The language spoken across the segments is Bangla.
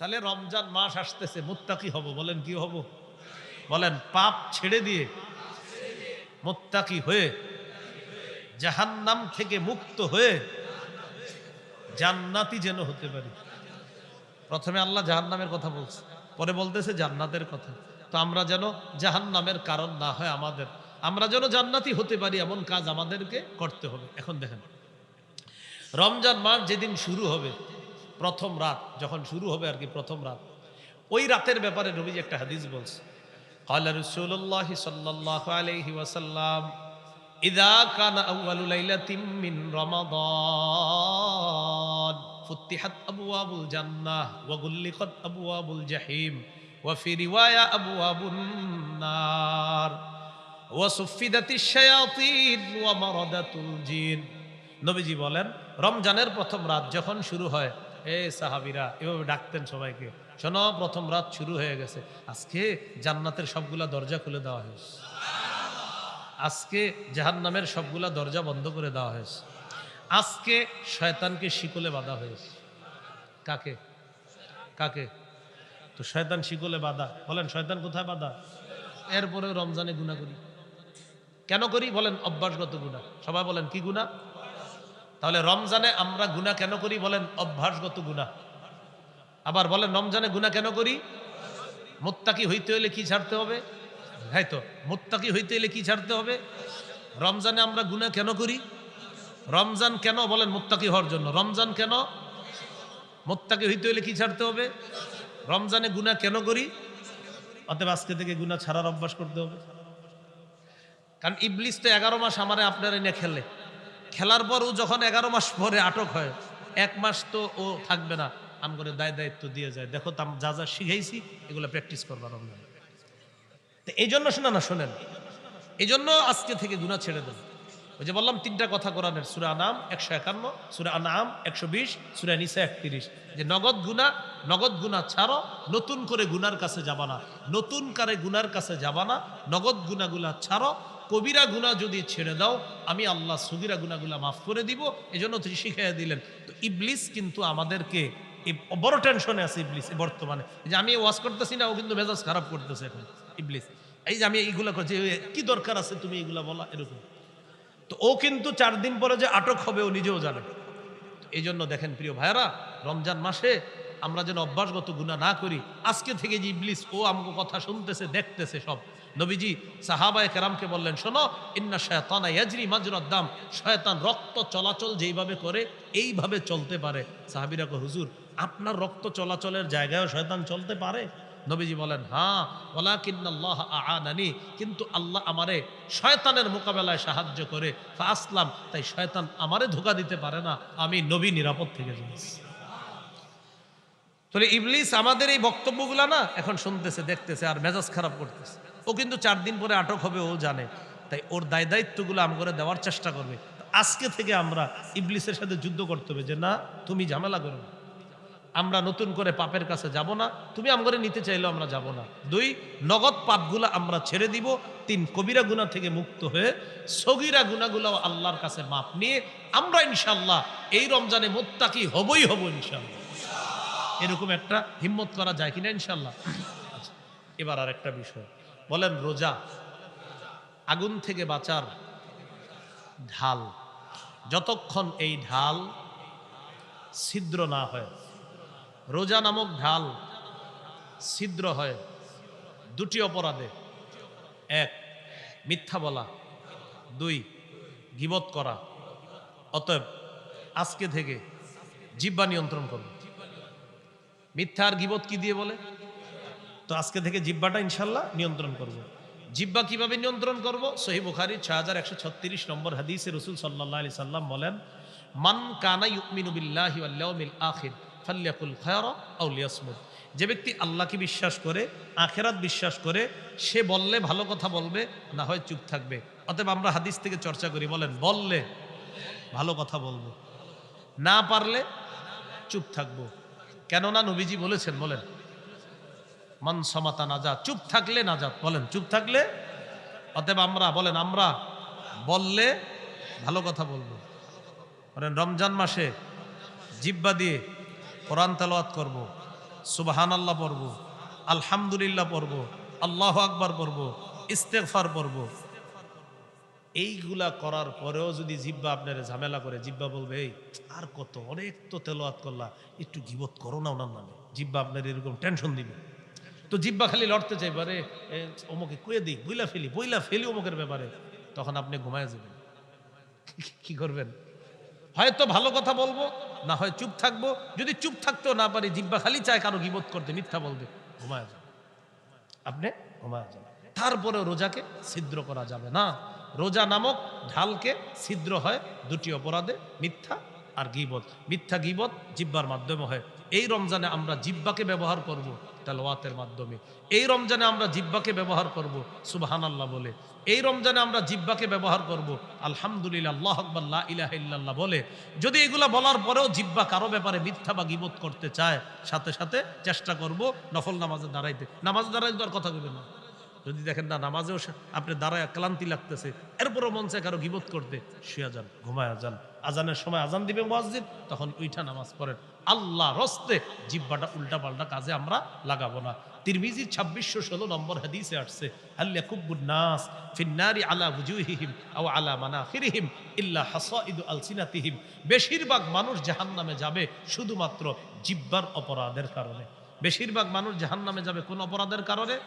তাহলে রমজান মাস আসতেছে, মুত্তাকি হব, বলেন কি হব? বলেন পাপ ছেড়ে দিয়ে মুত্তাকি হয়ে জাহান্নাম থেকে মুক্ত হয়ে জান্নাতি যেন হতে পারি। প্রথমে আল্লাহ জাহান্নামের কথা বলছে, পরে বলতেছে জান্নাতের কথা। তো আমরা যেন জাহান্নামের কারণ না হয় আমাদের, আমরা যেন জান্নাতি হতে পারি এমন কাজ আমাদেরকে করতে হবে। এখন দেখেন, রমজান মাস যেদিন শুরু হবে, প্রথম রাত যখন শুরু হবে আর কি, প্রথম রাত, ওই রাতের ব্যাপারে নবীজি একটা হাদিস বলছে। قال رسول الله صلى الله عليه وسلم إذا كان أول ليلة من رمضان فتحت أبواب الجنة وغلقت أبواب الجحيم وفي رواية أبواب النار وصفدت الشياطين ومردت الجن। নবীজি বলেন, রমজানের প্রথম রাত যখন শুরু হয়, সাহাবীরা এভাবে ডাকতেন সবাইকে, শোনো প্রথম রাত শুরু হয়ে গেছে, আজকে জান্নাতের সবগুলা দরজা খুলে দেওয়া হয়েছে, আজকে জাহান্নামের সবগুলা দরজা বন্ধ করে দেওয়া হয়েছে, আজকে শয়তানকে শিকলে বাঁধা হয়েছে। কাকে কাকে? তো শয়তান শিকলে বাঁধা, বলেন শয়তান কোথায় বাঁধা? এরপরে রমজানে গুনাহ করি, কেন করি বলেন? অভ্যাসগত গুনাহ। সবাই বলেন কি গুনাহ? তাহলে রমজানে আমরা গুনাহ কেন করি বলেন? অভ্যাসগত গুনাহ। আবার বলেন রমজানে গুনাহ কেন করি? মুত্তাকি হইতে হলে কি ছাড়তে হবে? হ্যাঁ, তো মুত্তাকি হইতে হলে কি ছাড়তে হবে? রমজানে আমরা গুনাহ কেন করি? রমজান কেন বলেন? মুত্তাকি হওয়ার জন্য। রমজান কেন? মুত্তাকি হইতে হলে কি ছাড়তে হবে? রমজানে গুনাহ কেন করি? অতএব আজকে থেকে গুনাহ ছাড়ার অভ্যাস করতে হবে। কারণ ইবলিস তো 11 মাস আমারে আপনারা নিয়ে খেলে, খেলার পর ও যখন 11 মাস পরে আটক হয়, 1 মাস তো ও থাকবে না, আম করে দায়িত্ব দিয়ে যায়, দেখো তো যা যা শিখাইছি এগুলো প্র্যাকটিস করবা রমজান। তো এই জন্য শোনেন, এই জন্য আজকে থেকে গুনাহ ছেড়ে দেন। ওই যে বললাম 3টা কথা কোরআনের, সূরা আনাম 151, সূরা আনাম 120, সূরা নিসা 31, যে নগদ গুনাহ ছাড়ো, নতুন করে গুনার কাছে যাবা না, নতুন করে গুনার কাছে যাবা না, নগদ গুনাহগুলা ছাড়ো, কবিরা গুনাহ যদি ছেড়ে দাও আমি আল্লাহ সগীরা গুনাহগুলা মাফ করে দিব। এজন্য তিনি শিখাইয়া দিলেন। তো ইবলিস কিন্তু আমাদেরকে বড় টেনশনে আছে ইবলিস বর্তমানে, যে আমি ওয়াজ করতেছি না, ও কিন্তু মেজাজ খারাপ করতেছে এখন ইবলিস, এই যে আমি এইগুলা করছি, কি দরকার আছে তুমি এইগুলা বলা, এরকম। তো ও কিন্তু 4 দিন পরে যে আটক হবে ও নিজেও জানে। এই জন্য দেখেন প্রিয় ভাইরা, রমজান মাসে আমরা যেন অভ্যাসগত গুনাহ না করি। আজকে থেকে যে ইবলিস ও আমাকে কথা শুনতেছে, দেখতেছে সব, নবীজি সাহাবায়ে কেরামকে বললেন, শোনো, ইন্না শায়তানা ইয়াজরি মাজরাদ দাম, শয়তান রক্ত চলাচল যেইভাবে করে এইভাবে চলতে পারে। সাহাবীরা কয়, হুজুর আপনার রক্ত চলাচলের জায়গায়ও শয়তান চলতে পারে? নবীজি বলেন, হ্যাঁ, ওয়ালাকিন্নাল্লাহ আ'আনানি, কিন্তু আল্লাহ আমারে শয়তানের মোকাবেলায় সাহায্য করে, ফাআসলাম, তাই শয়তান আমারে ধোঁকা দিতে পারে না, আমি নবী নিরাপদ থেকে যাচ্ছি। তাহলে ইবলিস আমাদের এই বক্তব্যগুলা না এখন শুনতেছে, দেখতেছে আর মেজাজ খারাপ করতেছে। ও কিন্তু 4 দিন পরে আটক হবে, ও জানে, তাই ওর দায়িত্বগুলো আমগরে দেওয়ার চেষ্টা করবে। আজকে থেকে আমরা ইবলিসের সাথে যুদ্ধ করতে হবে, যে না তুমি ঝামেলা করো না, আমরা নতুন করে পাপের কাছে যাব না, তুমি আমগরে নিতে চাইলেও আমরা যাব না। 2, নগদ পাপগুলা আমরা ছেড়ে দিব। 3, কবিরা গুনাহ থেকে মুক্ত হয়ে সগীরা গুনাহগুলো আল্লাহর কাছে মাপ নিয়ে আমরা ইনশাআল্লাহ এই রমজানে মুত্তাকি হবই হব ইনশাআল্লাহ। এরকম একটা হিম্মত করা যায় কিনা ইনশাআল্লাহ? আচ্ছা, এবার আর একটা বিষয় বলেন, রোজা আগুন থেকে বাঁচার ঢাল, যতক্ষণ এই ঢাল ছিদ্র না হয়, রোজা নামক ঢাল ছিদ্র হয় 2টি অপরাধে। 1, মিথ্যা বলা, 2, গীবত করা। অতএব আজকে থেকে জিহ্বা নিয়ন্ত্রণ করব। মিথ্যা আর গীবত কি দিয়ে বলে? তো আজকে থেকে জিহ্বাটা ইনশাল্লাহ নিয়ন্ত্রণ করব। জিহ্বা কিভাবে নিয়ন্ত্রণ করব? সহিহ বুখারী 6136 নম্বর হাদিসে রাসূল সাল্লাল্লাহু আলাইহি সাল্লাম বলেন, মান কানা ইউমিনু বিল্লাহি ওয়াল ইয়াউমিল আখির ফালইয়াকুল খায়রা আও লিয়াসমুত। যে ব্যক্তি আল্লাহকে বিশ্বাস করে, আখিরাত বিশ্বাস করে, সে বললে ভালো কথা বলবে, না হয় চুপ থাকবে। অতএব আমরা হাদিস থেকে চর্চা করি, বলেন বললে ভালো কথা বলবো, না পারলে চুপ থাকবো। কেননা নবীজি বলেছেন, বলেন মান সামাতা নাজাত, চুপ থাকলে নাজাত, বলেন চুপ থাকলে। অতএব আমরা বলেন, আমরা বললে ভালো কথা বলবো। বলেন রমজান মাসে জিহ্বা দিয়ে কোরআন তেলাওয়াত করব, সুবহানাল্লাহ পড়ব, আলহামদুলিল্লাহ পড়ব, আল্লাহু আকবার পড়ব, ইস্তেগফার পড়ব। এইগুলা করার পরেও যদি জিব্বা আপনার ঝামেলা করে, জিব্বা বলবে এই আর কত, অনেক তো তেলাওয়াত করলা, একটু গীবত করো না ওনার নামে, জিব্বা আপনার এরকম টেনশন দিবে। তো জিব্বা খালি লড়তে চাইবারে, অমুকে কয়ে দিই, বইলা ফেলি অমুকের ব্যাপারে, তখন আপনি ঘুমায় যাবেন। কি করবেন? হয়তো ভালো কথা বলবো, না হয় চুপ থাকবো। যদি চুপ থাকতেও না পারি, জিব্বা খালি চায় কারো গীবত করতে, মিথ্যা বলবে, ঘুমায় যাবে, আপনি ঘুমায় যাবে। তারপরেও রোজাকে ছিদ্র করা যাবে না। রোজা নামক ঢালকে ছিদ্র হয় দুটি অপরাধে, মিথ্যা আর গীবত। মিথ্যা গীবত জিব্বার মাধ্যমে হয়। এই রমজানে আমরা জিব্বাকে ব্যবহার করব তেলাওয়াতের মাধ্যমে। এই রমজানে আমরা জিব্বাকে ব্যবহার করব সুবহানাল্লাহ বলে। এই রমজানে আমরা জিব্বাকে ব্যবহার করব আলহামদুলিল্লাহ, আল্লাহু আকবার, লা ইলাহা ইল্লাল্লাহ বলে। যদি এগুলা বলার পরেও জিব্বা কারো ব্যাপারে মিথ্যা বা গীবত করতে চায়, সাথে সাথে চেষ্টা করব নফল নামাজে দাঁড়াইতে। নামাজে দাঁড়াইতে আর কথা কইবেন না। যদি দেখেন না নামাজেও আপনি দাঁড়ায় ক্লান্তি লাগতেছে, এরপরও মন চায় কারো গীবত করতে, শুয়ে যান, ঘুমায় যান। আজানের সময় আজান দিবে মুয়াজ্জিন, তখন উইঠা নামাজ পড়েন। আল্লাহ রস্তে জিব্বাটা উল্টা পাল্টা কাজে আমরা লাগাবো না। তিরমিজির 2616 নম্বর হাদিসে আসছে, আল্লা কুব্বুন নাস ফিন্নারি আলা ওয়ুজুহিহিম আও আলা মানাখিরিহিম ইল্লা হাসাইদু আলসিনাতিহিম। বেশিরভাগ মানুষ জাহান্নামে যাবে শুধুমাত্র জিব্বার অপরাধের কারণে। বেশিরভাগ মানুষ জাহান্নামে যাবে কোন অপরাধের কারণে?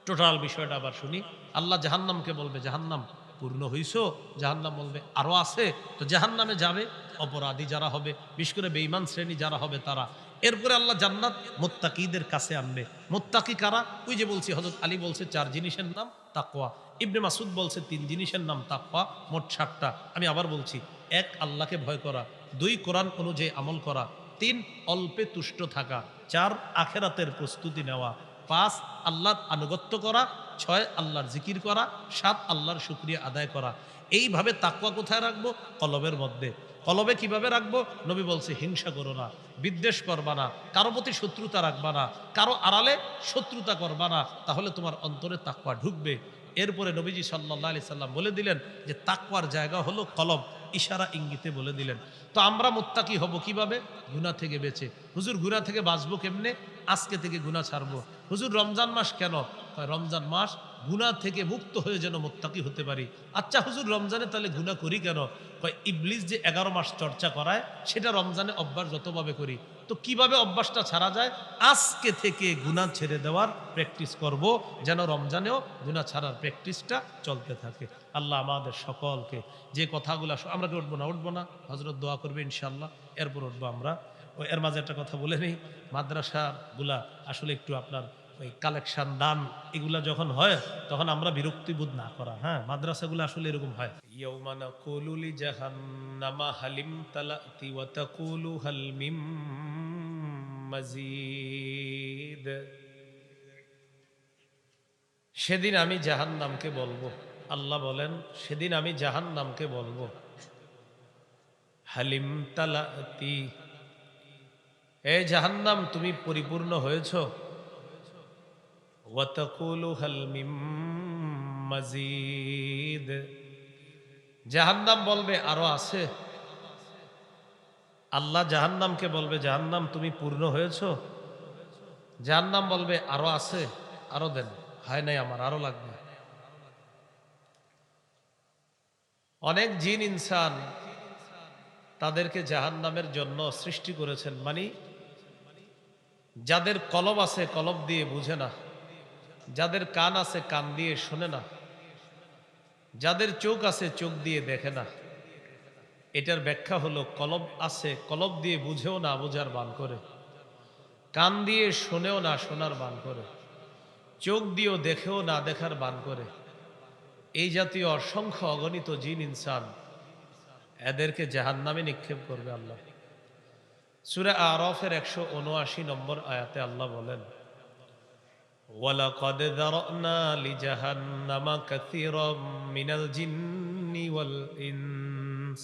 টোটাল বিষয়টা আবার শুনি। আল্লাহ জাহান্নামকে বলবে, জাহান্নাম পূর্ণ হইছো? জাহান্নাম বলবে আরো আছে। তো জাহান্নামে যাবে অপরাধী যারা হবে, বিশেষ করে বেঈমান শ্রেণী যারা হবে তারা। এরপরে আল্লাহ জান্নাত মুত্তাকিদের কাছে আনবে। মুত্তাকি কারা? ওই যে বলছি, হযরত আলী বলছে 4 জিনিসের নাম তাকওয়া, ইবনে মাসুদ বলছে 3 জিনিসের নাম তাকওয়া, মোট 7টা। আমি আবার বলছি, 1 আল্লাহকে ভয় করা, 2 কোরআন অনুযায়ী আমল করা, 3 অল্পে তুষ্ট থাকা, 4 আখিরাতের প্রস্তুতি নেওয়া, 5 আল্লাহর আনুগত্য করা, 6 আল্লাহর জিকির করা, 7 আল্লাহর শুকরিয়া আদায় করা। এইভাবে তাকওয়া কোথায় রাখবো? কলবের মধ্যে। কলবে কিভাবে রাখবো? নবী বলছে হিংসা করো না, বিদ্বেষ করবা না, কারো প্রতি শত্রুতা রাখবা না, কারো আড়ালে শত্রুতা করবা না, তাহলে তোমার অন্তরে তাকওয়া ঢুকবে। এরপরে নবীজি সাল্লাল্লাহু আলাইহি সাল্লাম বলে দিলেন যে তাকওয়ার জায়গা হলো কলব, ইশারা ইঙ্গিতে বলে দিলেন। তো আমরা মুত্তাকি হব কিভাবে? গুনাহ থেকে বেঁচে। হুজুর গুনাহ থেকে বাঁচবো কেমনে? আজকে থেকে গুনাহ ছাড়বো। হুজুর রমজান মাস কেন? রমজান মাস গুনাহ থেকে মুক্ত হয়ে যেন মুত্তাকি হতে পারি। আচ্ছা হুজুর রমজানে তাহলে গুনাহ করি কেন? ইবলিস যে 11 মাস চর্চা করায় সেটা রমজানে অভ্যাস যতভাবে করি। তো কিভাবে অভ্যাসটা ছাড়া যায়? আজকে থেকে গুনাহ ছেড়ে দেওয়ার প্র্যাকটিস করব, যেন রমজানেও গুনাহ ছাড়ার প্র্যাকটিসটা চলতে থাকে। আল্লাহ আমাদের সকলকে যে কথাগুলো, আমরা কি উঠবো না হযরত দোয়া করবে ইনশাআল্লাহ, এরপর উঠবো আমরা। এর মাঝে একটা কথা বলে নেই, মাদ্রাসাগুলা আসলে একটু আপনার ওই কালেকশন দান এগুলা যখন হয় তখন আমরা বিরক্তিবোধ না করা। হ্যাঁ, মাদ্রাসাগুলো আসলে এরকম হয়। ইয়াউমা নাকুলু লিজাহান্নামা হালিম তালাতি ওয়া তাকুলু হাল মিম মাজিদ। সেদিন আমি জাহান্নামকে বলবো, আল্লাহ বলেন সেদিন আমি জাহান্নামকে বলবো হালিম তালাতি, এ জাহান্নাম তুমি পরিপূর্ণ হয়েছো? ওয়া তাকুলু হাল মিম মাজিদ, জাহান্নাম বলবে আরো আছে। আল্লাহ জাহান্নামকে বলবে জাহান্নাম তুমি পূর্ণ হয়েছো? জাহান্নাম বলবে আরো আছে, আরো দেন। হয় নাই আমার, আরো লাগবে। অনেক জিন ইনসান তাদেরকে জাহান্নামের জন্য সৃষ্টি করেছেন, মানে যাদের কলব আছে কলব দিয়ে বুঝে না, যাদের কান আছে কান দিয়ে শোনে না, যাদের চোখ আছে চোখ দিয়ে দেখে না। এটার ব্যাখ্যা হলো কলব আছে, কলব দিয়ে বুঝেও না বোঝার বান করে, কান দিয়ে শোনেও না শোনার বান করে, চোখ দিয়েও দেখেও না দেখার বান করে। এই জাতীয় অসংখ্য অগণিত জিন ইনসান, এদেরকে জাহান্নামে নিক্ষেপ করবে আল্লাহ। সূরা আরাফের 179 নম্বর আয়াতে আল্লাহ বলেন, ওয়ালাকাদ যারানা লিজাহান্নামা কাসীরাম মিনাল জিন্নি ওয়াল ইনস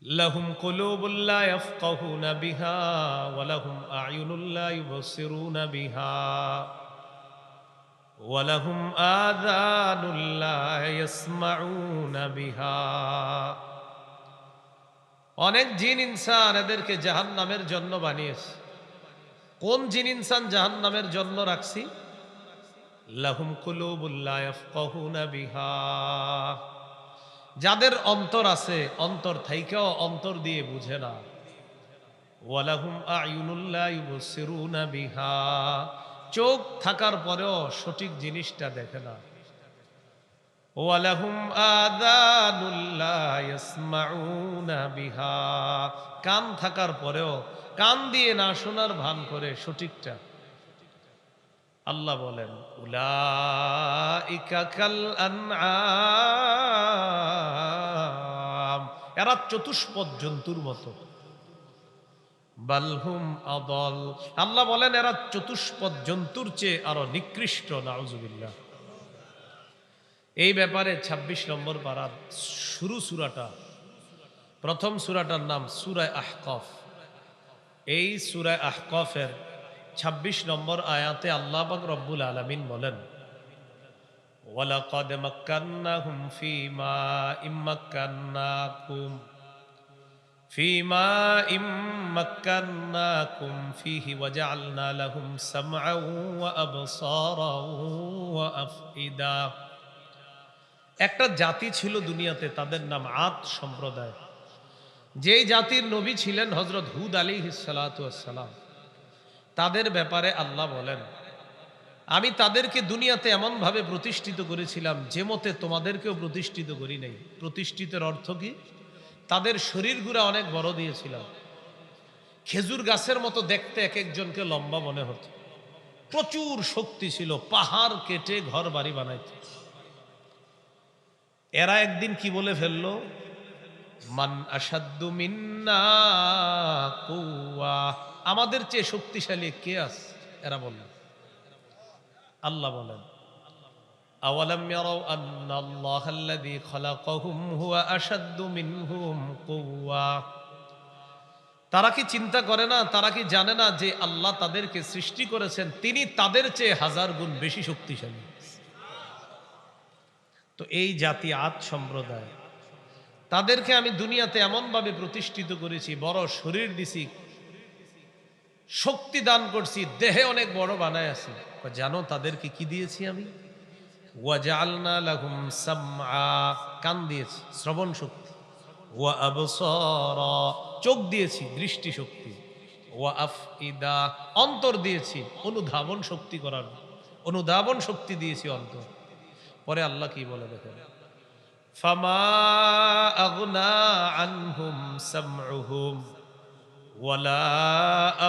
লাহুম কুলুবুন লা ইয়াফকাহুনা বিহা ওয়া লাহুম আ'য়ুনুন লা ইউবসিরুনা বিহা ওয়া লাহুম আযানুন লা ইয়াসমাউনা বিহা। অনেক জিন ইনসান এদেরকে জাহান্নামের জন্য বানিয়েছে। কোন জিন ইনসান জাহান্নামের জন্য রাখছি? লাহুম কুলুবুল লা ইয়াফকাহুনা বিহা, যাদের অন্তর আছে, অন্তর থাইকাও অন্তর দিয়ে বুঝে না। ওয়ালাহুম আ'য়ুনুল লা ইউবসিরুনা বিহা, চোখ থাকার পরেও সঠিক জিনিসটা দেখে না। ওয়ালাহুম আযানুল লা ইয়াসমাউনা বিহা, কান থাকার পরেও কান দিয়ে না শোনার ভান করে সঠিকটা। আল্লাহ বলেন উলাইকা কাল আনআম, এরা চতুষ্পদ জন্তুর মতো। বালহুম আদল, আল্লাহ বলেন এরা চতুষ্পদ জন্তুর চেয়ে আরো নিকৃষ্ট। নাউজুবিল্লাহ। এই ব্যাপারে ২৬ নম্বর পারার শুরু সূরাটা, প্রথম সূরাটার নাম সূরা আহকাফ। এই সূরা আহকাফের ২৬ নম্বর আয়াতে আল্লাহ পাক রব্বুল আলামিন বলেন ওয়ালাকাদ মাক্কান্নাহুম ফীমা ইম্মাক্কান্নাকুম ফীহি ওয়াজআলনা লাহুম সামআন ওয়া আবসারান ওয়া আফইদা। একটা জাতি ছিল দুনিয়াতে, তাদের নাম আদ সম্প্রদায়। যেই জাতির নবী ছিলেন হযরত হুদ আলাইহিস সালাতু ওয়াস সালাম। তাদের ব্যাপারে আল্লাহ বলেন আমি তাদেরকে দুনিয়াতে এমন ভাবে প্রতিষ্ঠিত করেছিলাম যে মতে তোমাদেরকেও প্রতিষ্ঠিত করি নাই। প্রতিষ্ঠিতের অর্থ কি? তাদের শরীরগুলা অনেক বড় দিয়েছিলাম, খেজুর গাছের মতো দেখতে, এক একজনকে লম্বা মনে হতো। প্রচুর শক্তি ছিল, পাহাড় কেটে ঘর বাড়ি বানাইত। এরা একদিন কি বলে ফেললো, মান আসাদ্দু মিন্না কুওয়া, আমাদের চেয়ে শক্তিশালী কে আছে? এরা বলল। আল্লাহ বলেন আওয়ালাম ইয়ারাউ আন্নাল্লাহাল্লাযী খালাকাহুম হুয়া আশাদ্দু মিনহুম কুওয়া, তারা কি চিন্তা করে না, তারা কি জানে না যে আল্লাহ তাদেরকে সৃষ্টি করেছেন, তিনি তাদের চেয়ে হাজার গুণ বেশি শক্তিশালী। তো এই জাতি আদ সম্প্রদায়, তাদেরকে আমি দুনিয়াতে এমন ভাবে প্রতিষ্ঠিত করেছি, বড় শরীর দিছি, শক্তি দান করছি, দেহে অনেক বড় বানায় আছি। জানো তাদেরকে কি দিয়েছি আমি? ওয়াজআলনা লাহুম সামআ, কান দিয়েছি, শ্রবণ শক্তি। ওয়া আবসারা, চোখ দিয়েছি, দৃষ্টি শক্তি। ওয়া আফইদা, অন্তর দিয়েছি, অনুধাবন শক্তি করার, অনুধাবন শক্তি দিয়েছি অন্তর। পরে আল্লাহ কি বলে দেখেন, ফামা আগনা আনহুম সামউহুম ওয়ালা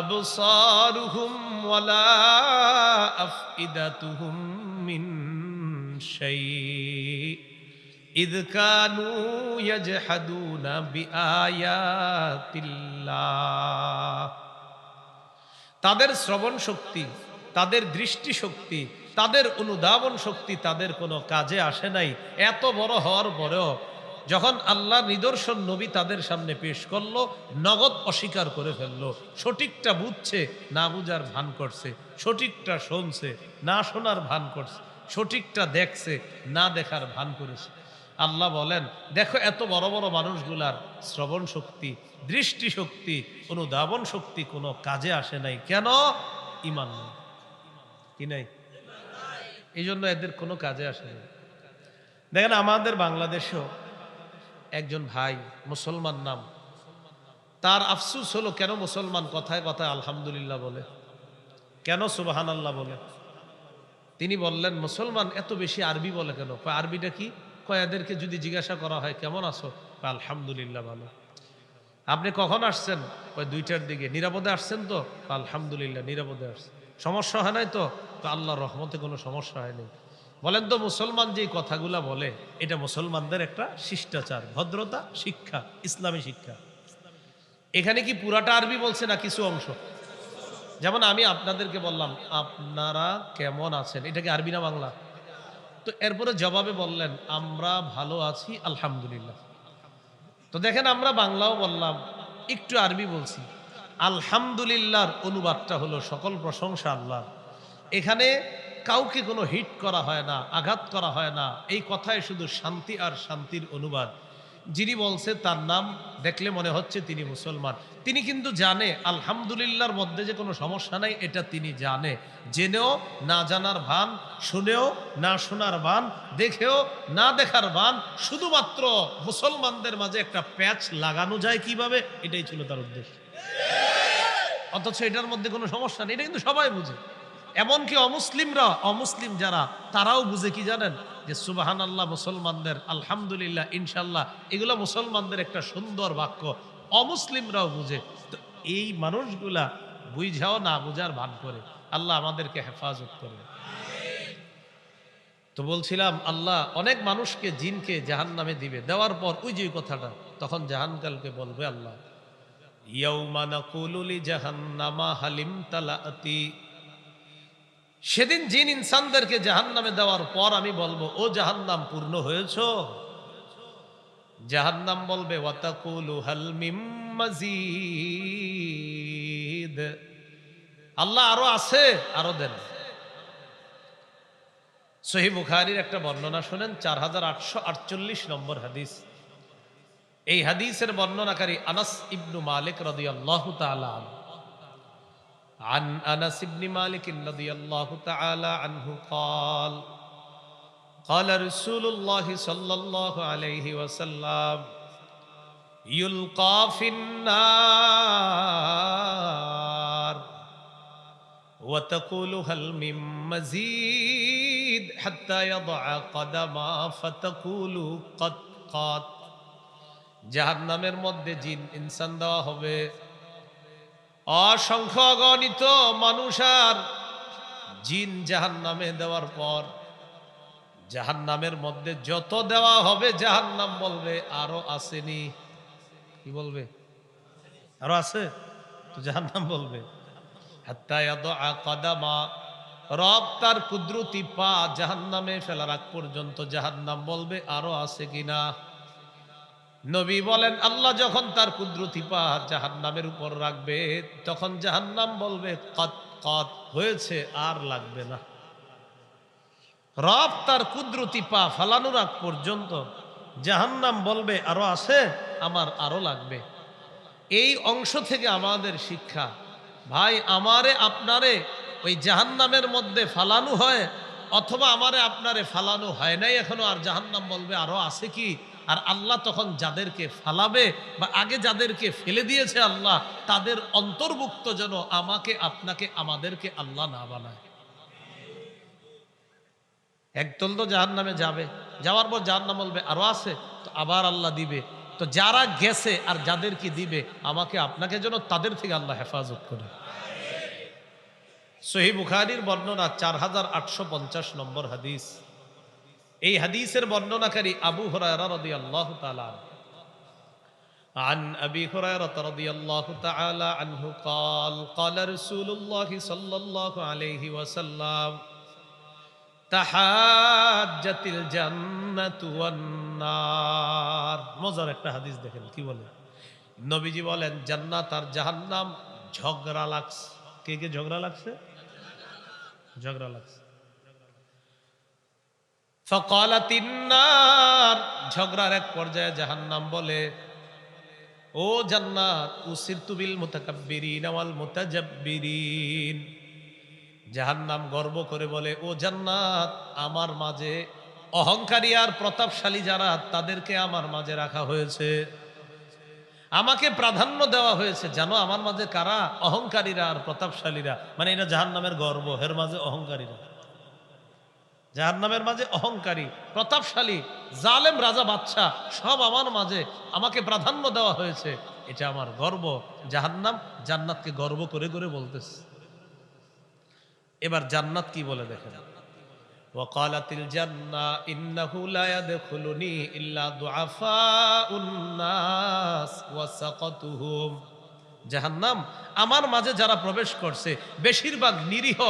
আবসারুহুম ওয়ালা আফইদাতুহুম মিন শাই ইয কানু ইয়াজহাদুনা বিআয়াতিল্লাহ। তাদের শ্রবণ শক্তি, তাদের দৃষ্টি শক্তি, তাদের অনুধাবন শক্তি তাদের কোনো কাজে আসে নাই। এত বড় হওয়ার পরেও যখন আল্লাহ নিদর্শন নবী তাদের সামনে পেশ করলো, নগদ অস্বীকার করে ফেললো। সঠিকটা বুঝছে, না বুঝার ভান করছে। সঠিকটা শুনছে, না শোনার ভান করছে। সঠিকটা দেখছে, না দেখার ভান করেছে। আল্লাহ বলেন দেখো এত বড় বড় মানুষগুলার শ্রবণ শক্তি, দৃষ্টি শক্তি, অনুধাবন শক্তি কোনো কাজে আসে নাই। কেন? ঈমান নেই। কি নাই? এই জন্য এদের কোনো কাজে আসে নাই। দেখেন আমাদের বাংলাদেশেও একজন ভাই মুসলমান, নাম তার, আফসুস হলো কেন মুসলমান কথায় কথায় আলহামদুলিল্লাহ বলে, কেন সুবহানাল্লাহ বলে। তিনি বললেন মুসলমান এত বেশি আরবি বলে কেন? আরবিটা কি? এদেরকে যদি জিজ্ঞাসা করা হয় কেমন আছো, আলহামদুলিল্লাহ ভালো। আপনি কখন আসছেন? 2টার দিকে। নিরাপদে আসছেন তো? আলহামদুলিল্লাহ নিরাপদে আসছেন। সমস্যা হয় নাই তো? আল্লাহর রহমতে কোনো সমস্যা হয়নি। বলেন তো মুসলমান যে কথাগুলা বলে এটা মুসলমানদের একটা শিষ্টাচার, ভদ্রতা, শিক্ষা, ইসলামী শিক্ষা। এখানে কি পুরাটা আরবি বলছে না কিছু অংশ? যেমন আমি আপনাদেরকে বললাম আপনারা কেমন আছেন, এটা কি আরবি না বাংলা? তো এরপরে জবাবে বললেন আমরা ভালো আছি আলহামদুলিল্লাহ। তো দেখেন আমরা বাংলাও বললাম, একটু আরবি বলছি। আলহামদুলিল্লাহর অনুবাদটা হলো সকল প্রশংসা আল্লাহ। এখানে কাউকে কোনো হিট করা হয় না, আঘাত করা হয় না। এই কথায় শুধু শান্তি আর শান্তির অনুবাদ। যিনি বলছে তার নাম দেখলে মনে হচ্ছে তিনি মুসলমান। তিনি কিন্তু জানে আলহামদুলিল্লাহর মধ্যে যে কোনো সমস্যা নাই, এটা তিনি জানে। জেনেও না জানার ভান, শুনেও না শোনার ভান, দেখেও না দেখার ভান, শুধুমাত্র মুসলমানদের মাঝে একটা প্যাচ লাগানো যায় কিভাবে, এটাই ছিল তার উদ্দেশ্য। অথচ এটার মধ্যে কোনো সমস্যা নেই, এটা কিন্তু সবাই বুঝে। এমনকি অমুসলিম যারা, তারাও বুঝে কি জানেন, যে সুবহানাল্লাহ মুসলমানদের, আলহামদুলিল্লাহ, ইনশাল্লাহ, এগুলো মুসলমানদের একটা সুন্দর বাক্য, অমুসলিমরাও বুঝে। তো এই মানুষগুলা বুঝাও না বুঝার ভান করে। আল্লাহ আমাদেরকে হেফাজত করে। তো বলছিলাম, আল্লাহ অনেক মানুষকে, জিনকে জাহান্নামে দিবে, দেওয়ার পর ওই যে কথাটা, তখন জাহান্নামকে বলবে আল্লাহ, ইয়াউমা নাকুলু লিজাহান্নামা হালিম তালাতি। সেদিন জিন ইনসানদেরকে জাহান্নামে দেওয়ার পর আমি বলবো, ও জাহান্নাম পূর্ণ হয়েছো? জাহান্নাম বলবে, ওয়াতাকুলু হাল মিম মাজিদ। আল্লাহ আরো আছে, আরো দেন। সহিহ বুখারীর একটা বর্ণনা শুনেন, 4848 নম্বর হাদিস। এই হাদিসের বর্ণনাকারী আনাস ইবনু মালিক রাদিয়াল্লাহু তাআলা আনহু। عن أنس بن مالك رضي الله تعالى عنه قال قال رسول الله صلى الله عليه وسلم يلقى في النار وتقول هل من مزيد حتى يضع قدما فتقول قد قد। জাহান্নামের মধ্যে জিন ইনসান দেওয়া হবে, অসংখ্য অগণিত মানুষ আর জিন জাহান্নামে দেওয়ার পর জাহান্নামের মধ্যে যত দেওয়া হবে, জাহান্নাম বলবে আরো আসেনি। কি বলবে? আরো আছে। তো জাহান্নাম বলবে, হাত্তা ইয়াদা কদামা, রব তার কুদরতি পা জাহান্নামে ফেলার আগ পর্যন্ত জাহান্নাম বলবে আরো আছে কিনা। নবী বলেন, আল্লাহ যখন তার কুদরতি পা জাহান্নামের উপর রাখবে, তখন জাহান্নাম বলবে কত কত, হয়েছে, আর লাগবে না। রব তার কুদরতি পা ফালানোর আগ পর্যন্ত জাহান্নাম বলবে আরো আছে, আমার আরো লাগবে। এই অংশ থেকে আমাদের শিক্ষা, ভাই আমারে আপনারে ওই জাহান্নামের মধ্যে ফালানো হয়, অথবা আমারে আপনারে ফালানো হয় নাই এখনো, আর জাহান্নাম বলবে আরো আছে কি। আর আল্লাহ তখন যাদেরকে ফালাবে বা আগে যাদেরকে ফেলে দিয়েছে আল্লাহ, তাদের অন্তর্ভুক্ত যেন আমাকে, আপনাকে, আমাদেরকে আল্লাহ না বানায়। একদল তো জাহান্নামে যাবে, যাওয়ার পর জাহান্নাম বলবে আরো আছে, তো আবার আল্লাহ দিবে। তো যারা গেছে আর যাদেরকে দিবে, আমাকে আপনাকে যেন তাদের থেকে আল্লাহ হেফাজত করে। সহিহ বুখারীর বর্ণনা 4850 নম্বর হাদিস। এই হাদিসের বর্ণনাকারী আবু হুরায়রা রাদিয়াল্লাহু তাআলা আনহু। عن أبي هريرة رضي الله تعالى عنه قال قال رسول الله صلى الله عليه وسلم تحاجت الجنة والنار। মজার একটা হাদিস দেখেন কি বলে। নবীজি বলেন, জান্নাত আর জাহান্নাম ঝগড়া লাগছে। কে কে ঝগড়া লাগছে? ঝগড়া লাগছে। فقالت النار, ঝগড়ার এক পর্যায়ে জাহান্নাম বলে, ও জান্নাত, উসিরতু বিল মুতাকাব্বিরিন ওয়াল মুতাজাব্বিরিন। জাহান্নাম গর্ব করে বলে, ও জান্নাত, আমার মাঝে অহংকারী আর প্রতাপশালী যারা, তাদেরকে আমার মাঝে রাখা হয়েছে, আমাকে প্রাধান্য দেওয়া হয়েছে। জানো আমার মাঝে কারা? অহংকারীরা আর প্রতাপশালীরা। মানে এটা জাহান্নামের গর্ব, এর মাঝে অহংকারীরা। জাহান্নামের মাঝে অহংকারী, প্রতাপশালী, জালেম রাজা বাদশাহ সব আমার মাঝে, আমাকে প্রাধান্য দেওয়া হয়েছে, এটা আমার গর্ব। জাহান্নাম জান্নাতকে গর্ব করে করে বলতেছে। এবার জান্নাত কি বলে দেখেন। ওয়াকালাতিল জান্নাহ ইন্নাহু লা ইয়াদখুলুনি ইল্লা দুআফাউন নাস ওয়া সাকাতুহুম। জাহান্নাম, আমার মাঝে যারা প্রবেশ করছে বেশিরভাগ নিরীহ,